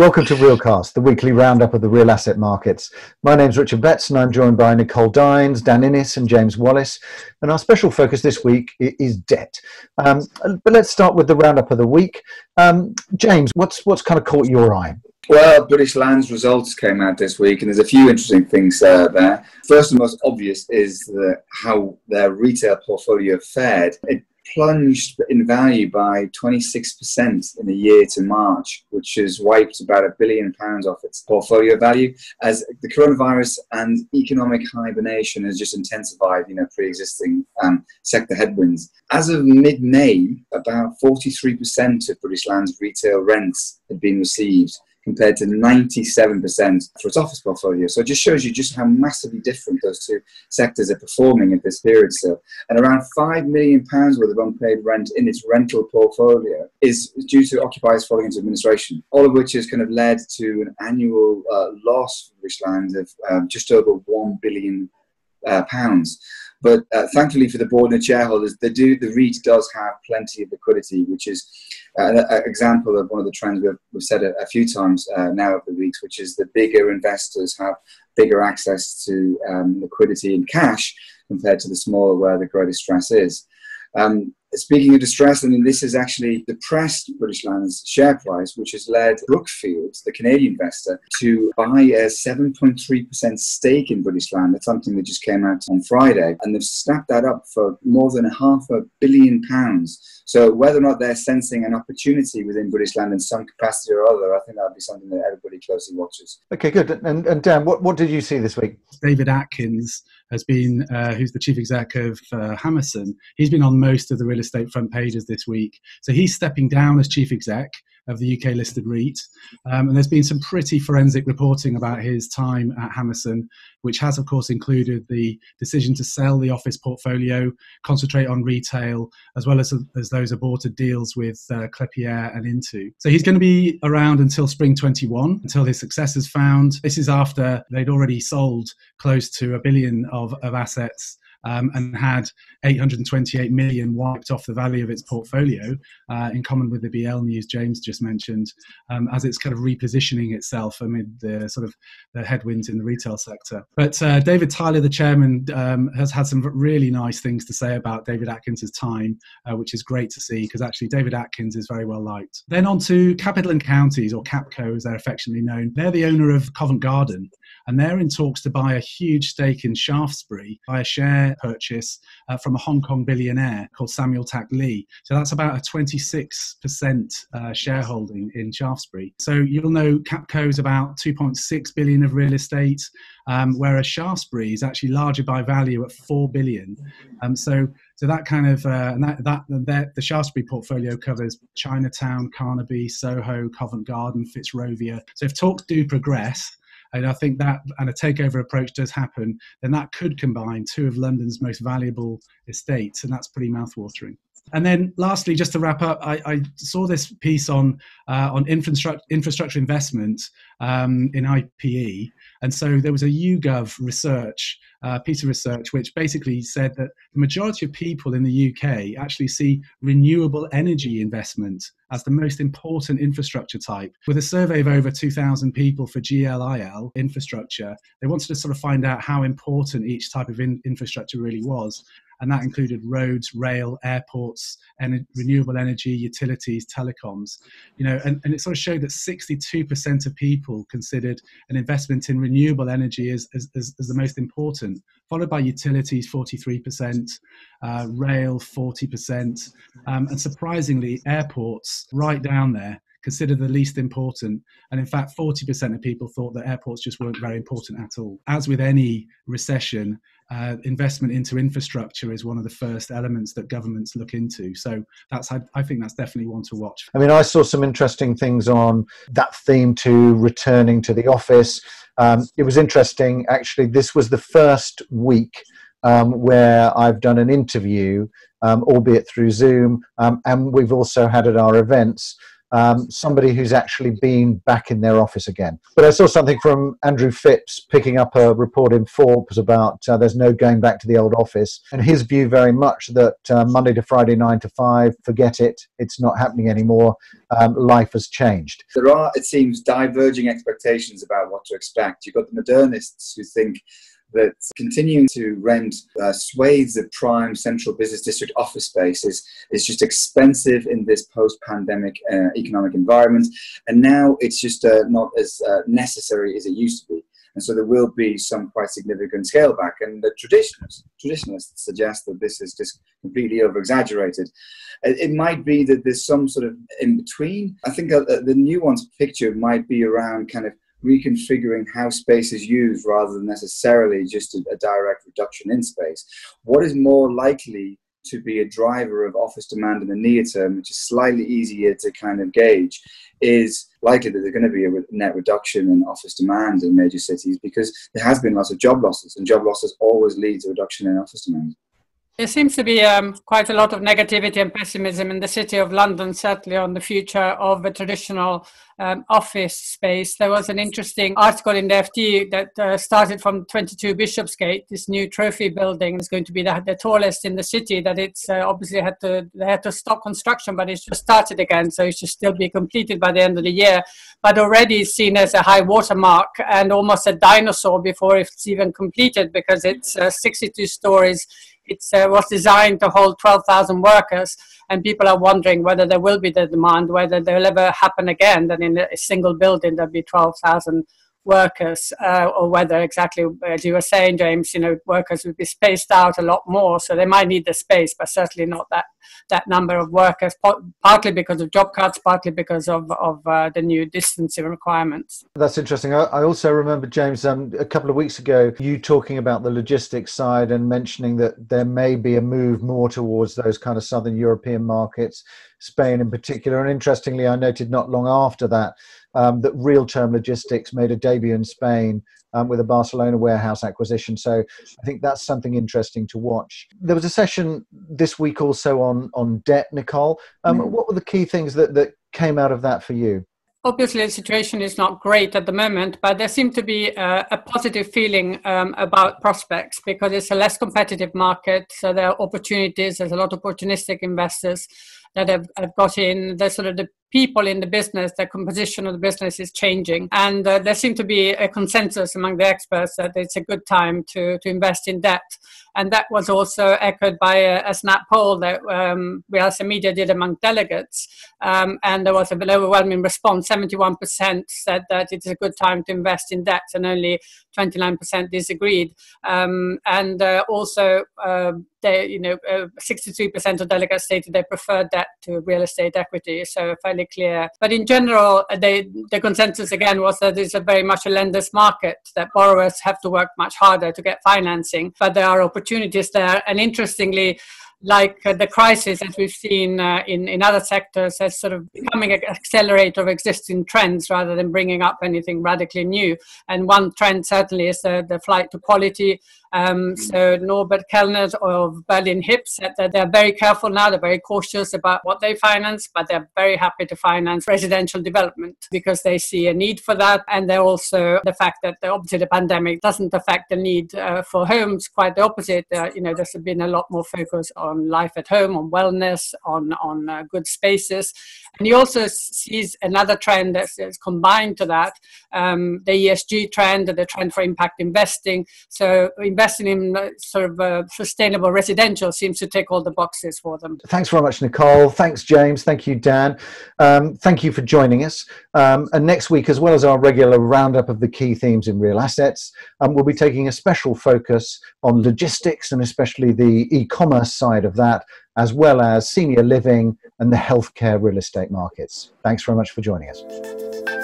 Welcome to RealCast, the weekly roundup of the real asset markets. My name's Richard Betts and I'm joined by Nicol Dynes, Dan Innes and James Wallace. And our special focus this week is debt. But let's start with the roundup of the week. James, what's kind of caught your eye? Well, British Land's results came out this week, and there's a few interesting things there. First and most obvious is how their retail portfolio fared. It plunged in value by 26% in the year to March, which has wiped about £1 billion off its portfolio value, as the coronavirus and economic hibernation has just intensified, pre-existing sector headwinds. As of mid-May, about 43% of British Land's retail rents had been received, compared to 97% for its office portfolio. So it just shows you just how massively different those two sectors are performing at this period still. And around £5 million worth of unpaid rent in its rental portfolio is due to occupiers falling into administration, all of which has kind of led to an annual loss for British Land of just over £1 billion. But thankfully for the board and shareholders, the REIT does have plenty of liquidity, which is an example of one of the trends we've said a few times now over the weeks, which is the bigger investors have bigger access to liquidity and cash compared to the smaller, where the greatest stress is. Speaking of distress, this has actually depressed British Land's share price, which has led Brookfield, the Canadian investor, to buy a 7.3% stake in British Land. That's something that just came out on Friday, and they've snapped that up for more than £500 million. So whether or not they're sensing an opportunity within British Land in some capacity or other, I think that would be something that everybody closely watches. Okay, good. And Dan, what did you see this week? David Atkins has been, who's the chief exec of Hammerson. He's been on most of the real estate front pages this week. So he's stepping down as chief exec of the UK listed REIT. And there's been some pretty forensic reporting about his time at Hammerson, which has, of course, included the decision to sell the office portfolio, concentrate on retail, as well as those aborted deals with Klépierre and Intu. So he's going to be around until spring 21, until his successor's found. This is after they'd already sold close to £1 billion of assets and had 828 million wiped off the value of its portfolio, in common with the BL news James just mentioned, as it's kind of repositioning itself amid the sort of the headwinds in the retail sector. But David Tyler, the chairman, has had some really nice things to say about David Atkins' time, which is great to see, because actually David Atkins is very well liked. Then on to Capital Counties, or Capco as they're affectionately known. They're the owner of Covent Garden, and they're in talks to buy a huge stake in Shaftesbury by a share purchase from a Hong Kong billionaire called Samuel Tak Lee. So that's about a 26% shareholding in Shaftesbury. So you'll know Capco is about 2.6 billion of real estate, whereas Shaftesbury is actually larger by value at 4 billion. So that kind of the Shaftesbury portfolio covers Chinatown, Carnaby, Soho, Covent Garden, Fitzrovia. So if talks do progress, and I think that, and a takeover approach does happen, then that could combine two of London's most valuable estates, and that's pretty mouthwatering. And then lastly, just to wrap up, I saw this piece on infrastructure investment in IPE. And so there was a YouGov piece of research, which basically said that the majority of people in the UK actually see renewable energy investment as the most important infrastructure type. With a survey of over 2,000 people for GLIL infrastructure, they wanted to sort of find out how important each type of infrastructure really was. And that included roads, rail, airports, and renewable energy, utilities, telecoms. And it sort of showed that 62% of people considered an investment in renewable energy as the most important, followed by utilities, 43%, rail, 40%, and surprisingly, airports right down there, considered the least important. And in fact, 40% of people thought that airports just weren't very important at all. As with any recession, investment into infrastructure is one of the first elements that governments look into. So I think that's definitely one to watch. I saw some interesting things on that theme to returning to the office. It was interesting, actually. This was the first week where I've done an interview, albeit through Zoom, and we've also had at our events somebody who's actually been back in their office again. But I saw something from Andrew Phipps picking up a report in Forbes about there's no going back to the old office, and his view very much that Monday to Friday 9 to 5, forget it, it's not happening anymore. Life has changed. There are, it seems, diverging expectations about what to expect. You've got the modernists who think that continuing to rent swathes of prime central business district office space is just expensive in this post-pandemic economic environment, and now it's just not as necessary as it used to be. And so there will be some quite significant scale back. And the traditionalists suggest that this is just completely over-exaggerated. It might be that there's some sort of in-between. I think the nuanced picture might be around kind of reconfiguring how space is used rather than necessarily just a direct reduction in space. What is more likely to be a driver of office demand in the near term, which is slightly easier to kind of gauge, is likely that there's going to be a net reduction in office demand in major cities because there has been lots of job losses, and job losses always lead to a reduction in office demand. There seems to be quite a lot of negativity and pessimism in the City of London, certainly on the future of a traditional office space. There was an interesting article in the FT that started from 22 Bishopsgate. This new trophy building is going to be the tallest in the city, that it's obviously they had to stop construction, but it's just started again, so it should still be completed by the end of the year, but already seen as a high watermark and almost a dinosaur before it's even completed, because it's 62 stories. It was designed to hold 12,000 workers, and people are wondering whether there will be the demand, whether there will ever happen again that in a single building there'll be 12,000 workers, or whether exactly, as you were saying, James, workers would be spaced out a lot more, so they might need the space, but certainly not that number of workers, partly because of job cuts, partly because of the new distancing requirements. That's interesting. I also remember, James, a couple of weeks ago, you talking about the logistics side and mentioning that there may be a move more towards those kind of southern European markets, Spain in particular. And interestingly, I noted not long after that, that Real Term Logistics made a debut in Spain with a Barcelona warehouse acquisition. So I think that's something interesting to watch. There was a session this week also on debt, Nicole. What were the key things that came out of that for you? Obviously, the situation is not great at the moment, but there seemed to be a positive feeling about prospects, because it's a less competitive market. So there are opportunities. There's a lot of opportunistic investors that have got in. There's sort of the people in the business, the composition of the business is changing. And there seemed to be a consensus among the experts that it's a good time to invest in debt. And that was also echoed by a snap poll that we as a media did among delegates. And there was an overwhelming response. 71% said that it's a good time to invest in debt, and only 29% disagreed. Also, 63% of delegates stated they prefer debt to real estate equity, so fairly clear. But in general, the consensus again was that it's very much a lender's market, that borrowers have to work much harder to get financing, but there are opportunities there. And interestingly, like the crisis, as we've seen in other sectors, as sort of becoming an accelerator of existing trends rather than bringing up anything radically new. And one trend certainly is the flight to quality. So Norbert Kellner of Berlin HIP said that they're very careful now, they're very cautious about what they finance, but they're very happy to finance residential development because they see a need for that. And they're also the fact that obviously the pandemic doesn't affect the need for homes, quite the opposite. There's been a lot more focus on life at home, on wellness, on good spaces. And he also sees another trend that's combined to that, the ESG trend, the trend for impact investing. So investing in sort of sustainable residential seems to tick all the boxes for them. Thanks very much, Nicole. Thanks, James. Thank you, Dan. Thank you for joining us. And next week, as well as our regular roundup of the key themes in real assets, we'll be taking a special focus on logistics and especially the e-commerce side of that, as well as senior living and the healthcare real estate markets. Thanks very much for joining us.